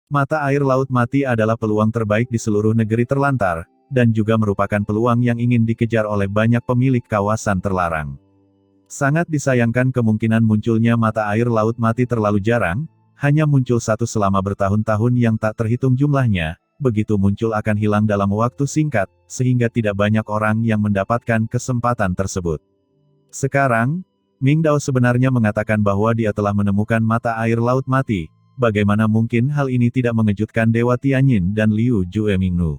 Mata air Laut Mati adalah peluang terbaik di seluruh negeri terlantar, dan juga merupakan peluang yang ingin dikejar oleh banyak pemilik kawasan terlarang. Sangat disayangkan kemungkinan munculnya mata air Laut Mati terlalu jarang, hanya muncul satu selama bertahun-tahun yang tak terhitung jumlahnya, begitu muncul akan hilang dalam waktu singkat, sehingga tidak banyak orang yang mendapatkan kesempatan tersebut. Sekarang, Ming Dao sebenarnya mengatakan bahwa dia telah menemukan mata air Laut Mati. Bagaimana mungkin hal ini tidak mengejutkan Dewa Tianyin dan Liu Juemingnu?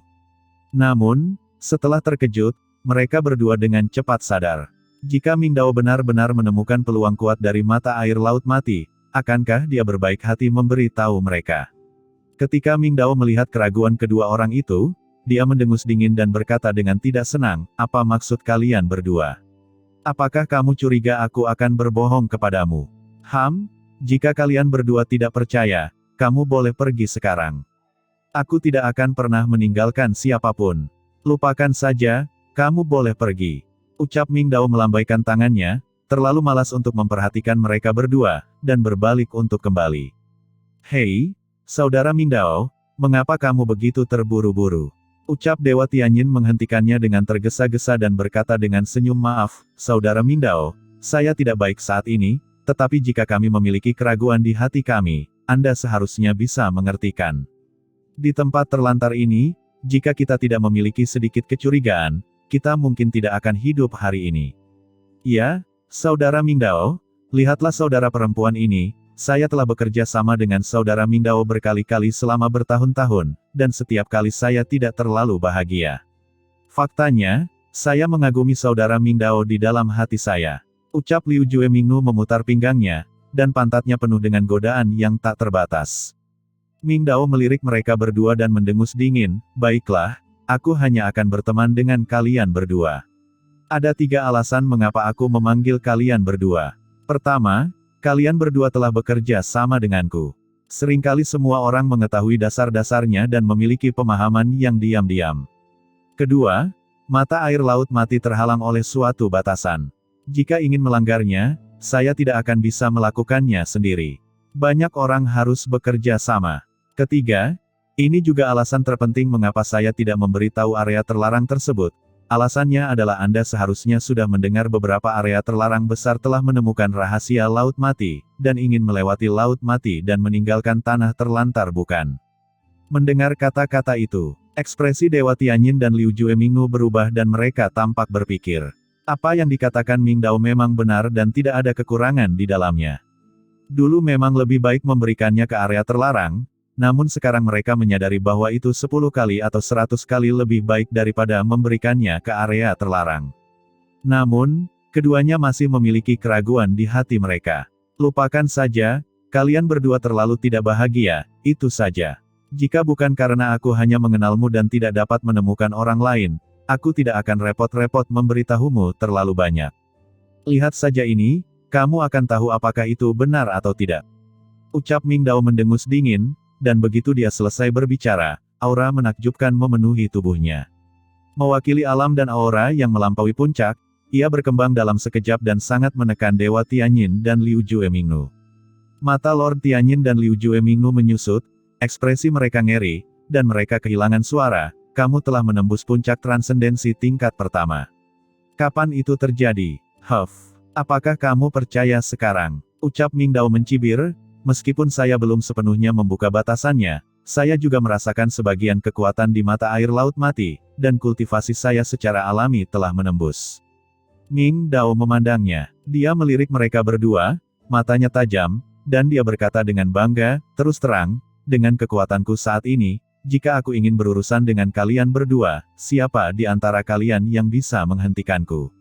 Namun, setelah terkejut, mereka berdua dengan cepat sadar. Jika Ming Dao benar-benar menemukan peluang kuat dari mata air Laut Mati, akankah dia berbaik hati memberi tahu mereka? Ketika Ming Dao melihat keraguan kedua orang itu, dia mendengus dingin dan berkata dengan tidak senang, "Apa maksud kalian berdua? Apakah kamu curiga aku akan berbohong kepadamu? Jika kalian berdua tidak percaya, kamu boleh pergi sekarang. Aku tidak akan pernah meninggalkan siapapun. Lupakan saja, kamu boleh pergi." Ucap Ming Dao melambaikan tangannya, terlalu malas untuk memperhatikan mereka berdua, dan berbalik untuk kembali. "Hei, saudara Ming Dao, mengapa kamu begitu terburu-buru?" Ucap Dewa Tianyin menghentikannya dengan tergesa-gesa dan berkata dengan senyum, "Maaf, saudara Ming Dao, saya tidak baik saat ini. Tetapi jika kami memiliki keraguan di hati kami, Anda seharusnya bisa mengertikan. Di tempat terlantar ini, jika kita tidak memiliki sedikit kecurigaan, kita mungkin tidak akan hidup hari ini." "Ya, saudara Ming Dao, lihatlah saudara perempuan ini, saya telah bekerja sama dengan saudara Ming Dao berkali-kali selama bertahun-tahun, dan setiap kali saya tidak terlalu bahagia. Faktanya, saya mengagumi saudara Ming Dao di dalam hati saya." Ucap Liu Juemingnu memutar pinggangnya, dan pantatnya penuh dengan godaan yang tak terbatas. Ming Dao melirik mereka berdua dan mendengus dingin, "Baiklah, aku hanya akan berteman dengan kalian berdua. Ada 3 alasan mengapa aku memanggil kalian berdua. Pertama, kalian berdua telah bekerja sama denganku. Seringkali semua orang mengetahui dasar-dasarnya dan memiliki pemahaman yang diam-diam. Kedua, mata air Laut Mati terhalang oleh suatu batasan. Jika ingin melanggarnya, saya tidak akan bisa melakukannya sendiri. Banyak orang harus bekerja sama. Ketiga, ini juga alasan terpenting mengapa saya tidak memberitahu area terlarang tersebut. Alasannya adalah Anda seharusnya sudah mendengar beberapa area terlarang besar telah menemukan rahasia Laut Mati, dan ingin melewati Laut Mati dan meninggalkan tanah terlantar, bukan?" Mendengar kata-kata itu, ekspresi Dewa Tianyin dan Liu Juemingnu berubah dan mereka tampak berpikir. Apa yang dikatakan Ming Dao memang benar dan tidak ada kekurangan di dalamnya. Dulu memang lebih baik memberikannya ke area terlarang, namun sekarang mereka menyadari bahwa itu 10 kali atau 100 kali lebih baik daripada memberikannya ke area terlarang. Namun, keduanya masih memiliki keraguan di hati mereka. "Lupakan saja, kalian berdua terlalu tidak bahagia, itu saja. Jika bukan karena aku hanya mengenalmu dan tidak dapat menemukan orang lain, aku tidak akan repot-repot memberitahumu terlalu banyak. Lihat saja ini, kamu akan tahu apakah itu benar atau tidak." Ucap Ming Dao mendengus dingin, dan begitu dia selesai berbicara, aura menakjubkan memenuhi tubuhnya. Mewakili alam dan aura yang melampaui puncak, ia berkembang dalam sekejap dan sangat menekan Dewa Tianyin dan Liu Juemingnu. Mata Lord Tianyin dan Liu Juemingnu menyusut, ekspresi mereka ngeri, dan mereka kehilangan suara. "Kamu telah menembus puncak transendensi tingkat pertama. Kapan itu terjadi? Apakah kamu percaya sekarang?" Ucap Ming Dao mencibir, "Meskipun saya belum sepenuhnya membuka batasannya, saya juga merasakan sebagian kekuatan di mata air Laut Mati, dan kultivasi saya secara alami telah menembus." Ming Dao memandangnya. Dia melirik mereka berdua, matanya tajam, dan dia berkata dengan bangga, "Terus terang, dengan kekuatanku saat ini, jika aku ingin berurusan dengan kalian berdua, siapa di antara kalian yang bisa menghentikanku?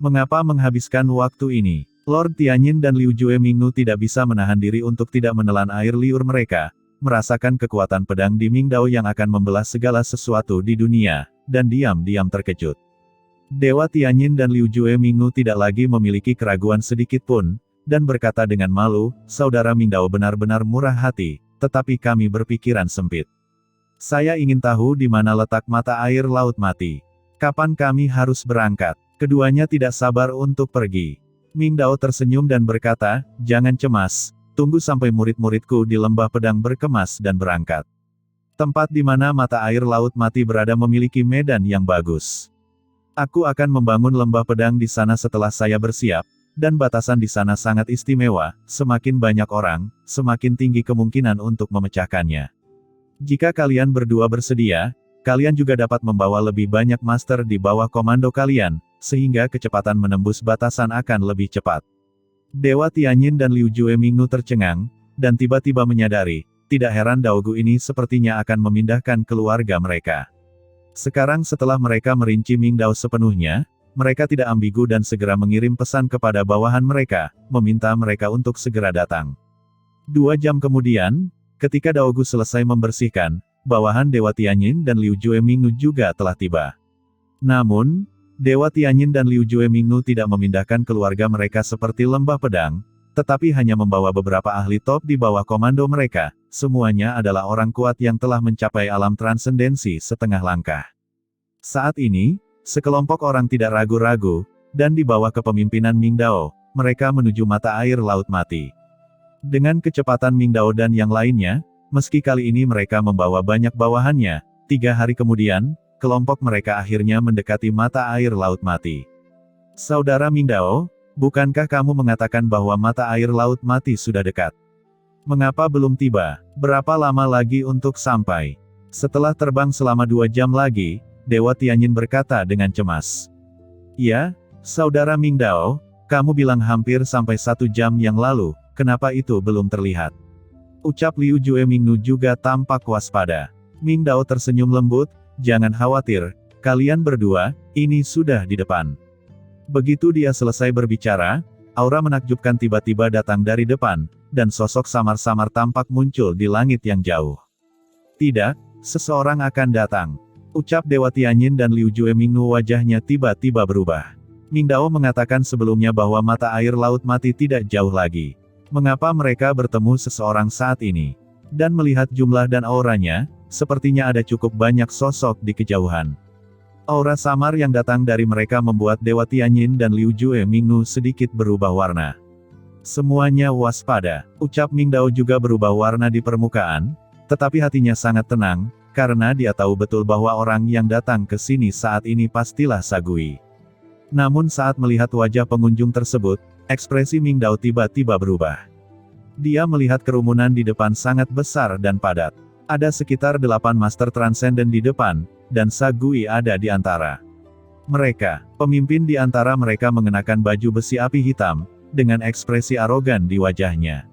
Mengapa menghabiskan waktu ini?" Lord Tianyin dan Liu Juemingnu tidak bisa menahan diri untuk tidak menelan air liur mereka, merasakan kekuatan pedang di Ming Dao yang akan membelah segala sesuatu di dunia, dan diam-diam terkejut. Dewa Tianyin dan Liu Juemingnu tidak lagi memiliki keraguan sedikit pun, dan berkata dengan malu, "Saudara Ming Dao benar-benar murah hati, tetapi kami berpikiran sempit. Saya ingin tahu di mana letak mata air Laut Mati. Kapan kami harus berangkat?" Keduanya tidak sabar untuk pergi. Ming Dao tersenyum dan berkata, "Jangan cemas, tunggu sampai murid-muridku di lembah pedang berkemas dan berangkat. Tempat di mana mata air Laut Mati berada memiliki medan yang bagus. Aku akan membangun lembah pedang di sana setelah saya bersiap, dan batasan di sana sangat istimewa, semakin banyak orang, semakin tinggi kemungkinan untuk memecahkannya. Jika kalian berdua bersedia, kalian juga dapat membawa lebih banyak master di bawah komando kalian, sehingga kecepatan menembus batasan akan lebih cepat. Dewa Tianyin dan Liu Jue Mingnu tercengang, dan tiba-tiba menyadari, tidak heran Daogu ini sepertinya akan memindahkan keluarga mereka. Sekarang setelah mereka merinci Mingdao sepenuhnya, mereka tidak ambigu dan segera mengirim pesan kepada bawahan mereka, meminta mereka untuk segera datang. 2 jam kemudian, ketika Daogu selesai membersihkan, bawahan Dewa Tianyin dan Liu Jue Mingnu juga telah tiba. Namun, Dewa Tianyin dan Liu Jue Mingnu tidak memindahkan keluarga mereka seperti lembah pedang, tetapi hanya membawa beberapa ahli top di bawah komando mereka, semuanya adalah orang kuat yang telah mencapai alam transendensi setengah langkah. Saat ini, sekelompok orang tidak ragu-ragu, dan di bawah kepemimpinan Mingdao, mereka menuju mata air Laut Mati. Dengan kecepatan Mingdao dan yang lainnya, meski kali ini mereka membawa banyak bawahannya, 3 hari kemudian, kelompok mereka akhirnya mendekati mata air Laut Mati. Saudara Mingdao, bukankah kamu mengatakan bahwa mata air Laut Mati sudah dekat? Mengapa belum tiba? Berapa lama lagi untuk sampai? Setelah terbang selama 2 jam lagi, Dewa Tianyin berkata dengan cemas. Ya, Saudara Mingdao, kamu bilang hampir sampai 1 jam yang lalu, kenapa itu belum terlihat? Ucap Liu Jue Mingnu juga tampak waspada. Mingdao tersenyum lembut, jangan khawatir, kalian berdua, ini sudah di depan. Begitu dia selesai berbicara, aura menakjubkan tiba-tiba datang dari depan, dan sosok samar-samar tampak muncul di langit yang jauh. Tidak, seseorang akan datang. Ucap Dewa Tianyin dan Liu Jue Mingnu wajahnya tiba-tiba berubah. Mingdao mengatakan sebelumnya bahwa mata air Laut Mati tidak jauh lagi. Mengapa mereka bertemu seseorang saat ini? Dan melihat jumlah dan auranya, sepertinya ada cukup banyak sosok di kejauhan. Aura samar yang datang dari mereka membuat Dewa Tianyin dan Liu Jue Mingnu sedikit berubah warna. Semuanya waspada. Ucap Mingdao juga berubah warna di permukaan, tetapi hatinya sangat tenang, karena dia tahu betul bahwa orang yang datang ke sini saat ini pastilah Sagui. Namun saat melihat wajah pengunjung tersebut, ekspresi Mingdao tiba-tiba berubah. Dia melihat kerumunan di depan sangat besar dan padat. Ada sekitar 8 master transenden di depan, dan Sagui ada di antara mereka. Pemimpin di antara mereka mengenakan baju besi api hitam, dengan ekspresi arogan di wajahnya.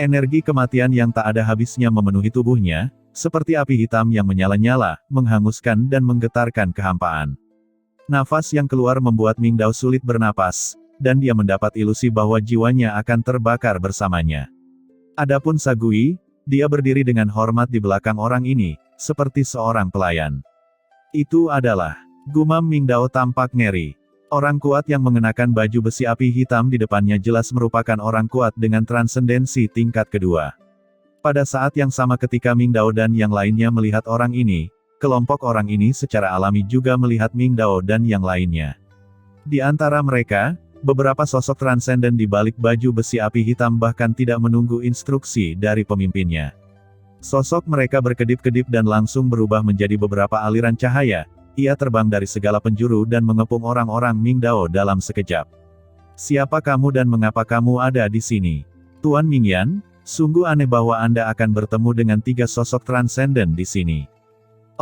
Energi kematian yang tak ada habisnya memenuhi tubuhnya, seperti api hitam yang menyala-nyala, menghanguskan dan menggetarkan kehampaan. Nafas yang keluar membuat Mingdao sulit bernapas, dan dia mendapat ilusi bahwa jiwanya akan terbakar bersamanya. Adapun Sagui, dia berdiri dengan hormat di belakang orang ini, seperti seorang pelayan. Itu adalah, gumam Mingdao tampak ngeri. Orang kuat yang mengenakan baju besi api hitam di depannya jelas merupakan orang kuat dengan transendensi tingkat kedua. Pada saat yang sama ketika Mingdao dan yang lainnya melihat orang ini, kelompok orang ini secara alami juga melihat Mingdao dan yang lainnya. Di antara mereka, beberapa sosok transenden di balik baju besi api hitam bahkan tidak menunggu instruksi dari pemimpinnya. Sosok mereka berkedip-kedip dan langsung berubah menjadi beberapa aliran cahaya. Ia terbang dari segala penjuru dan mengepung orang-orang Mingdao dalam sekejap. Siapa kamu dan mengapa kamu ada di sini? Tuan Mingyan, sungguh aneh bahwa Anda akan bertemu dengan 3 sosok transenden di sini.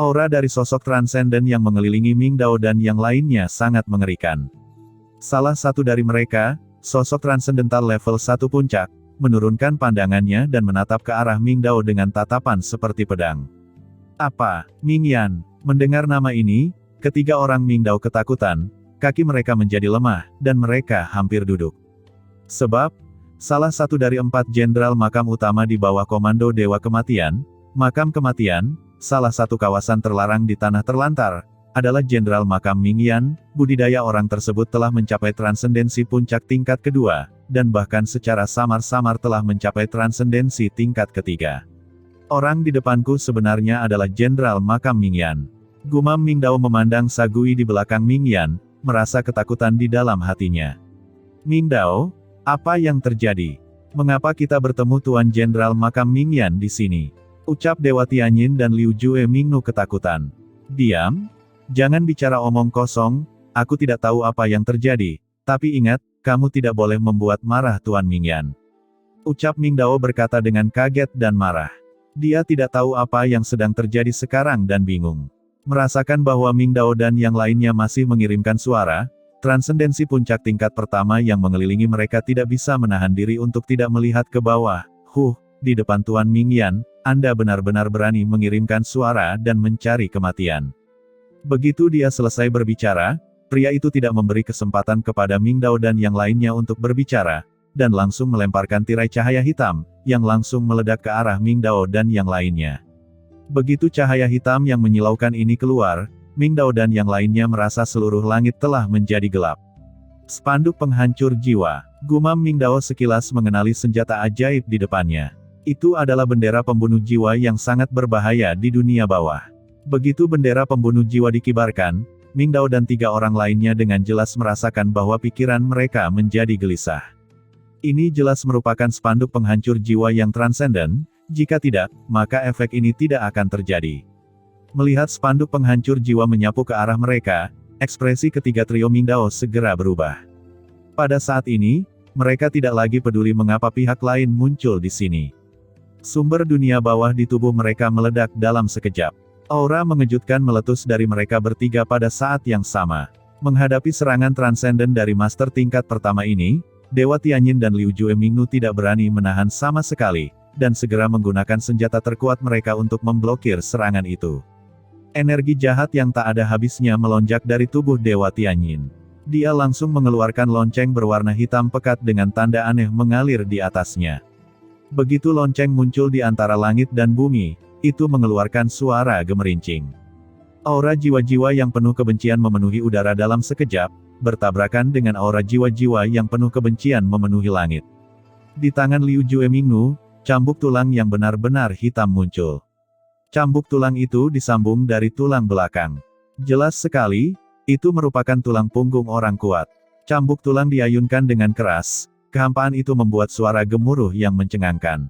Aura dari sosok transenden yang mengelilingi Mingdao dan yang lainnya sangat mengerikan. Salah satu dari mereka, sosok transendental level 1 puncak, menurunkan pandangannya dan menatap ke arah Mingdao dengan tatapan seperti pedang. Apa, Mingyan? Mendengar nama ini, ketiga orang Mingdao ketakutan, kaki mereka menjadi lemah, dan mereka hampir duduk. Sebab, salah satu dari 4 jenderal makam utama di bawah komando Dewa Kematian, Makam Kematian, salah satu kawasan terlarang di Tanah Terlantar, adalah Jenderal Makam Mingyan. Budidaya orang tersebut telah mencapai transendensi puncak tingkat kedua, dan bahkan secara samar-samar telah mencapai transendensi tingkat ketiga. Orang di depanku sebenarnya adalah Jenderal Makam Mingyan. Gumam Mingdao memandang Sagui di belakang Mingyan, merasa ketakutan di dalam hatinya. Mingdao, apa yang terjadi? Mengapa kita bertemu Tuan Jenderal Makam Mingyan di sini? Ucap Dewa Tianyin dan Liu Jue Mingnu ketakutan. Diam. Jangan bicara omong kosong, aku tidak tahu apa yang terjadi. Tapi ingat, kamu tidak boleh membuat marah Tuan Mingyan. Ucap Ming Dao berkata dengan kaget dan marah. Dia tidak tahu apa yang sedang terjadi sekarang dan bingung. Merasakan bahwa Ming Dao dan yang lainnya masih mengirimkan suara, transendensi puncak tingkat pertama yang mengelilingi mereka tidak bisa menahan diri untuk tidak melihat ke bawah. Di depan Tuan Mingyan, Anda benar-benar berani mengirimkan suara dan mencari kematian. Begitu dia selesai berbicara, pria itu tidak memberi kesempatan kepada Ming Dao dan yang lainnya untuk berbicara, dan langsung melemparkan tirai cahaya hitam, yang langsung meledak ke arah Ming Dao dan yang lainnya. Begitu cahaya hitam yang menyilaukan ini keluar, Ming Dao dan yang lainnya merasa seluruh langit telah menjadi gelap. Spanduk penghancur jiwa. Gumam Ming Dao sekilas mengenali senjata ajaib di depannya. Itu adalah bendera pembunuh jiwa yang sangat berbahaya di dunia bawah. Begitu bendera pembunuh jiwa dikibarkan, Ming Dao dan 3 orang lainnya dengan jelas merasakan bahwa pikiran mereka menjadi gelisah. Ini jelas merupakan spanduk penghancur jiwa yang transenden, jika tidak, maka efek ini tidak akan terjadi. Melihat spanduk penghancur jiwa menyapu ke arah mereka, ekspresi ketiga trio Ming Dao segera berubah. Pada saat ini, mereka tidak lagi peduli mengapa pihak lain muncul di sini. Sumber dunia bawah di tubuh mereka meledak dalam sekejap. Aura mengejutkan meletus dari mereka bertiga pada saat yang sama. Menghadapi serangan transenden dari master tingkat pertama ini, Dewa Tianyin dan Liu Jue Mingnu tidak berani menahan sama sekali, dan segera menggunakan senjata terkuat mereka untuk memblokir serangan itu. Energi jahat yang tak ada habisnya melonjak dari tubuh Dewa Tianyin. Dia langsung mengeluarkan lonceng berwarna hitam pekat dengan tanda aneh mengalir di atasnya. Begitu lonceng muncul di antara langit dan bumi, itu mengeluarkan suara gemerincing. Aura jiwa-jiwa yang penuh kebencian memenuhi udara dalam sekejap, bertabrakan dengan aura jiwa-jiwa yang penuh kebencian memenuhi langit. Di tangan Liu Jue Mingnu, cambuk tulang yang benar-benar hitam muncul. Cambuk tulang itu disambung dari tulang belakang. Jelas sekali, itu merupakan tulang punggung orang kuat. Cambuk tulang diayunkan dengan keras. Kehampaan itu membuat suara gemuruh yang mencengangkan.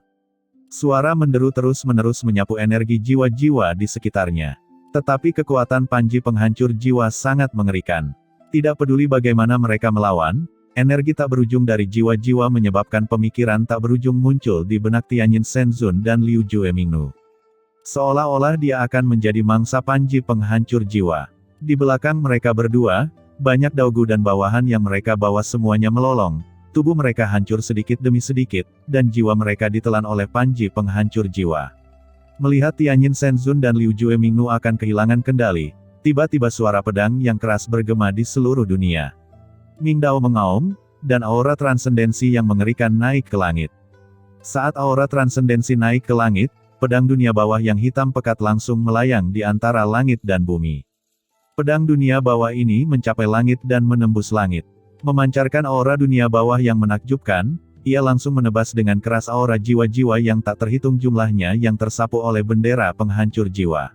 Suara menderu terus-menerus menyapu energi jiwa-jiwa di sekitarnya. Tetapi kekuatan panji penghancur jiwa sangat mengerikan. Tidak peduli bagaimana mereka melawan, energi tak berujung dari jiwa-jiwa menyebabkan pemikiran tak berujung muncul di benak Tianyin Shenzun dan Liu Jue Mingnu. Seolah-olah dia akan menjadi mangsa panji penghancur jiwa. Di belakang mereka berdua, banyak daugu dan bawahan yang mereka bawa semuanya melolong. Tubuh mereka hancur sedikit demi sedikit, dan jiwa mereka ditelan oleh panji penghancur jiwa. Melihat Tianyin Shenzun dan Liu Jue Mingnu akan kehilangan kendali, tiba-tiba suara pedang yang keras bergema di seluruh dunia. Ming Dao mengaum, dan aura transendensi yang mengerikan naik ke langit. Saat aura transendensi naik ke langit, pedang dunia bawah yang hitam pekat langsung melayang di antara langit dan bumi. Pedang dunia bawah ini mencapai langit dan menembus langit. Memancarkan aura dunia bawah yang menakjubkan, ia langsung menebas dengan keras aura jiwa-jiwa yang tak terhitung jumlahnya yang tersapu oleh bendera penghancur jiwa.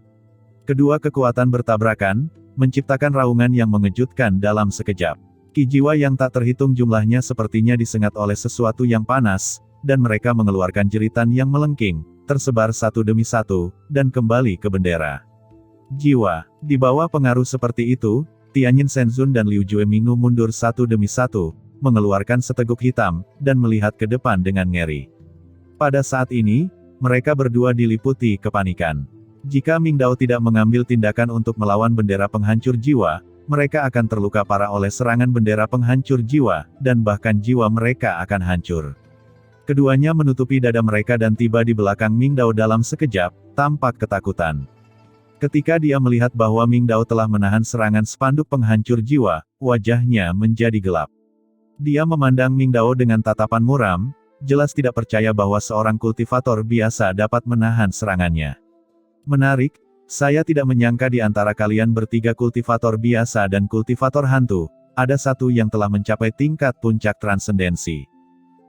Kedua kekuatan bertabrakan, menciptakan raungan yang mengejutkan dalam sekejap. Ki jiwa yang tak terhitung jumlahnya sepertinya disengat oleh sesuatu yang panas, dan mereka mengeluarkan jeritan yang melengking, tersebar satu demi satu, dan kembali ke bendera. Jiwa, di bawah pengaruh seperti itu, Tianyin Shenzun dan Liu Jue Mingnu mundur satu demi satu, mengeluarkan seteguk hitam, dan melihat ke depan dengan ngeri. Pada saat ini, mereka berdua diliputi kepanikan. Jika Ming Dao tidak mengambil tindakan untuk melawan bendera penghancur jiwa, mereka akan terluka parah oleh serangan bendera penghancur jiwa, dan bahkan jiwa mereka akan hancur. Keduanya menutupi dada mereka dan tiba di belakang Ming Dao dalam sekejap, tampak ketakutan. Ketika dia melihat bahwa Ming Dao telah menahan serangan spanduk penghancur jiwa, wajahnya menjadi gelap. Dia memandang Ming Dao dengan tatapan muram, jelas tidak percaya bahwa seorang kultivator biasa dapat menahan serangannya. Menarik, saya tidak menyangka di antara kalian bertiga kultivator biasa dan kultivator hantu, ada satu yang telah mencapai tingkat puncak transendensi.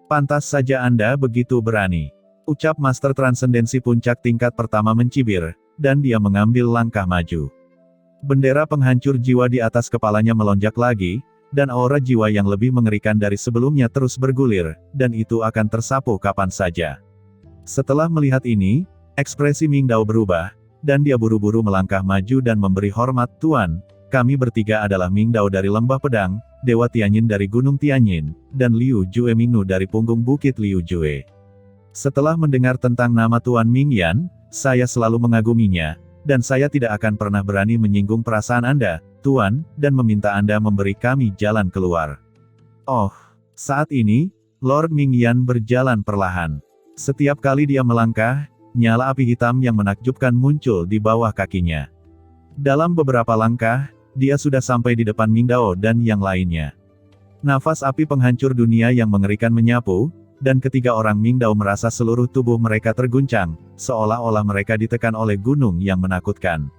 Pantas saja Anda begitu berani. Ucap Master Transendensi puncak tingkat pertama mencibir, dan dia mengambil langkah maju. Bendera penghancur jiwa di atas kepalanya melonjak lagi, dan aura jiwa yang lebih mengerikan dari sebelumnya terus bergulir, dan itu akan tersapu kapan saja. Setelah melihat ini, ekspresi Ming Dao berubah, dan dia buru-buru melangkah maju dan memberi hormat. Tuan, kami bertiga adalah Ming Dao dari Lembah Pedang, Dewa Tianyin dari Gunung Tianyin, dan Liu Jue Mingnu dari punggung Bukit Liu Jue. Setelah mendengar tentang nama Tuan Mingyan, saya selalu mengaguminya, dan saya tidak akan pernah berani menyinggung perasaan Anda, Tuan, dan meminta Anda memberi kami jalan keluar. Oh, saat ini, Lord Mingyan berjalan perlahan. Setiap kali dia melangkah, nyala api hitam yang menakjubkan muncul di bawah kakinya. Dalam beberapa langkah, dia sudah sampai di depan Ming Dao dan yang lainnya. Nafas api penghancur dunia yang mengerikan menyapu, dan ketiga orang Ming Dao merasa seluruh tubuh mereka terguncang, seolah-olah mereka ditekan oleh gunung yang menakutkan.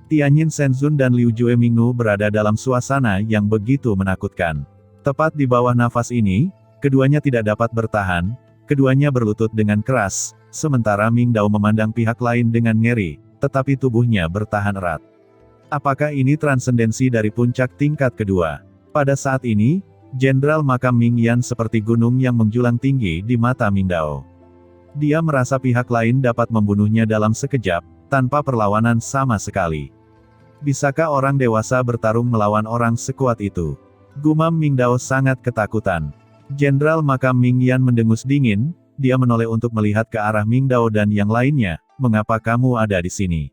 Tianyin Shenzun dan Liu Jue Mingnu berada dalam suasana yang begitu menakutkan. Tepat di bawah nafas ini, keduanya tidak dapat bertahan, keduanya berlutut dengan keras, sementara Ming Dao memandang pihak lain dengan ngeri, tetapi tubuhnya bertahan erat. Apakah ini transendensi dari puncak tingkat kedua? Pada saat ini, Jenderal Makam Mingyan seperti gunung yang menjulang tinggi di mata Ming Dao. Dia merasa pihak lain dapat membunuhnya dalam sekejap, tanpa perlawanan sama sekali. Bisakah orang dewasa bertarung melawan orang sekuat itu? Gumam Ming Dao sangat ketakutan. Jenderal Makam Mingyan mendengus dingin, dia menoleh untuk melihat ke arah Ming Dao dan yang lainnya. Mengapa kamu ada di sini?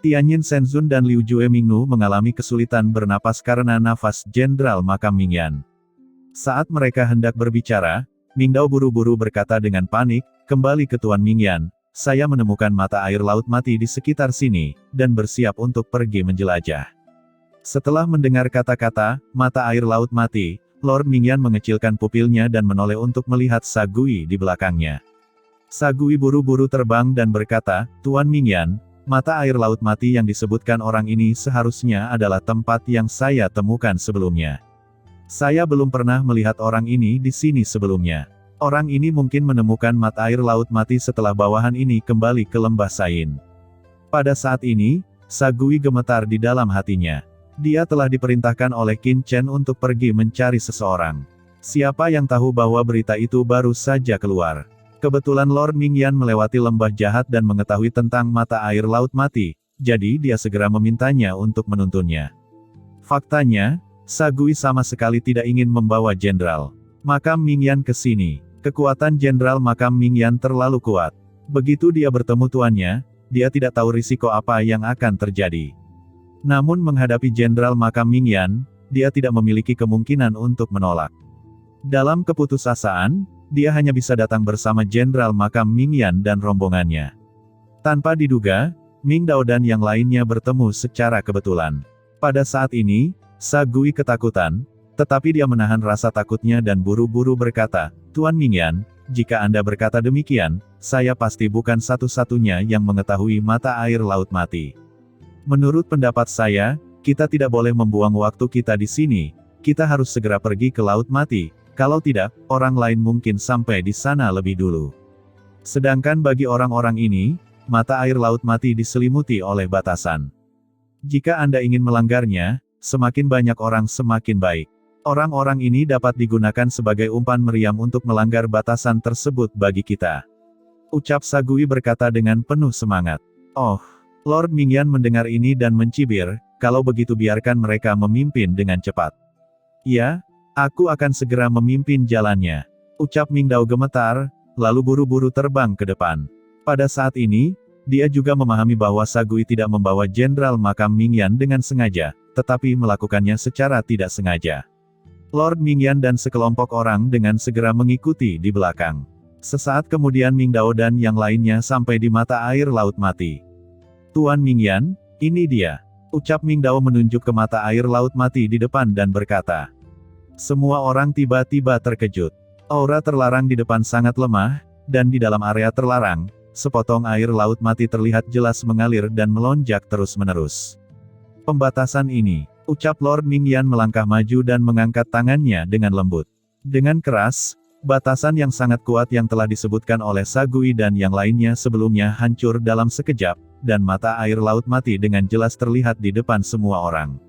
Tianyin Shenzun dan Liu Jue Mingnu mengalami kesulitan bernapas karena nafas Jenderal Makam Mingyan. Saat mereka hendak berbicara, Ming Dao buru-buru berkata dengan panik, kembali ke Tuan Mingyan, saya menemukan mata air laut mati di sekitar sini, dan bersiap untuk pergi menjelajah. Setelah mendengar kata-kata, mata air laut mati, Lord Mingyan mengecilkan pupilnya dan menoleh untuk melihat Sagui di belakangnya. Sagui buru-buru terbang dan berkata, Tuan Mingyan, mata air laut mati yang disebutkan orang ini seharusnya adalah tempat yang saya temukan sebelumnya. Saya belum pernah melihat orang ini di sini sebelumnya. Orang ini mungkin menemukan mata air laut mati setelah bawahan ini kembali ke lembah Sain. Pada saat ini, Sagui gemetar di dalam hatinya. Dia telah diperintahkan oleh Qin Chen untuk pergi mencari seseorang. Siapa yang tahu bahwa berita itu baru saja keluar. Kebetulan Lord Mingyan melewati lembah jahat dan mengetahui tentang mata air laut mati, jadi dia segera memintanya untuk menuntunnya. Faktanya, Sagui sama sekali tidak ingin membawa Jenderal Makam Mingyan ke sini. Kekuatan Jenderal Makam Mingyan terlalu kuat. Begitu dia bertemu tuannya, dia tidak tahu risiko apa yang akan terjadi. Namun menghadapi Jenderal Makam Mingyan, dia tidak memiliki kemungkinan untuk menolak. Dalam keputusasaan, dia hanya bisa datang bersama Jenderal Makam Mingyan dan rombongannya. Tanpa diduga, Ming Dao dan yang lainnya bertemu secara kebetulan. Pada saat ini, Sagui ketakutan, tetapi dia menahan rasa takutnya dan buru-buru berkata, Tuan Mingyan, jika Anda berkata demikian, saya pasti bukan satu-satunya yang mengetahui mata air laut mati. Menurut pendapat saya, kita tidak boleh membuang waktu kita di sini, kita harus segera pergi ke laut mati, kalau tidak, orang lain mungkin sampai di sana lebih dulu. Sedangkan bagi orang-orang ini, mata air laut mati diselimuti oleh batasan. Jika Anda ingin melanggarnya, semakin banyak orang semakin baik. Orang-orang ini dapat digunakan sebagai umpan meriam untuk melanggar batasan tersebut bagi kita. Ucap Sagui berkata dengan penuh semangat. Oh, Lord Mingyan mendengar ini dan mencibir, kalau begitu biarkan mereka memimpin dengan cepat. Ya, aku akan segera memimpin jalannya. Ucap Ming Dao gemetar, lalu buru-buru terbang ke depan. Pada saat ini, dia juga memahami bahwa Sagui tidak membawa Jenderal Makam Mingyan dengan sengaja, tetapi melakukannya secara tidak sengaja. Lord Mingyan dan sekelompok orang dengan segera mengikuti di belakang. Sesaat kemudian Ming Dao dan yang lainnya sampai di mata air laut mati. Tuan Mingyan, ini dia. Ucap Ming Dao menunjuk ke mata air laut mati di depan dan berkata. Semua orang tiba-tiba terkejut. Aura terlarang di depan sangat lemah, dan di dalam area terlarang, sepotong air laut mati terlihat jelas mengalir dan melonjak terus-menerus. Pembatasan ini, ucap Lord Mingyan melangkah maju dan mengangkat tangannya dengan lembut. Dengan keras, batasan yang sangat kuat yang telah disebutkan oleh Sagui dan yang lainnya sebelumnya hancur dalam sekejap, dan mata air laut mati dengan jelas terlihat di depan semua orang.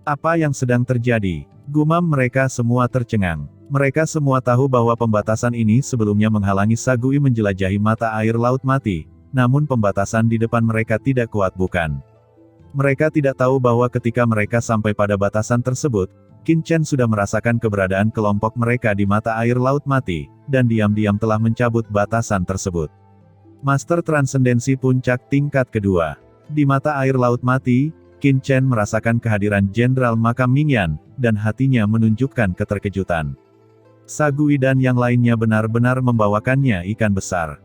Apa yang sedang terjadi? Gumam mereka semua tercengang. Mereka semua tahu bahwa pembatasan ini sebelumnya menghalangi Sagui menjelajahi mata air Laut Mati, namun pembatasan di depan mereka tidak kuat bukan? Mereka tidak tahu bahwa ketika mereka sampai pada batasan tersebut, Qin Chen sudah merasakan keberadaan kelompok mereka di mata air Laut Mati, dan diam-diam telah mencabut batasan tersebut. Master Transendensi Puncak Tingkat Kedua. Di mata air Laut Mati, Qin Chen merasakan kehadiran Jenderal Makam Mingyan, dan hatinya menunjukkan keterkejutan. Sagui dan yang lainnya benar-benar membawakannya ikan besar.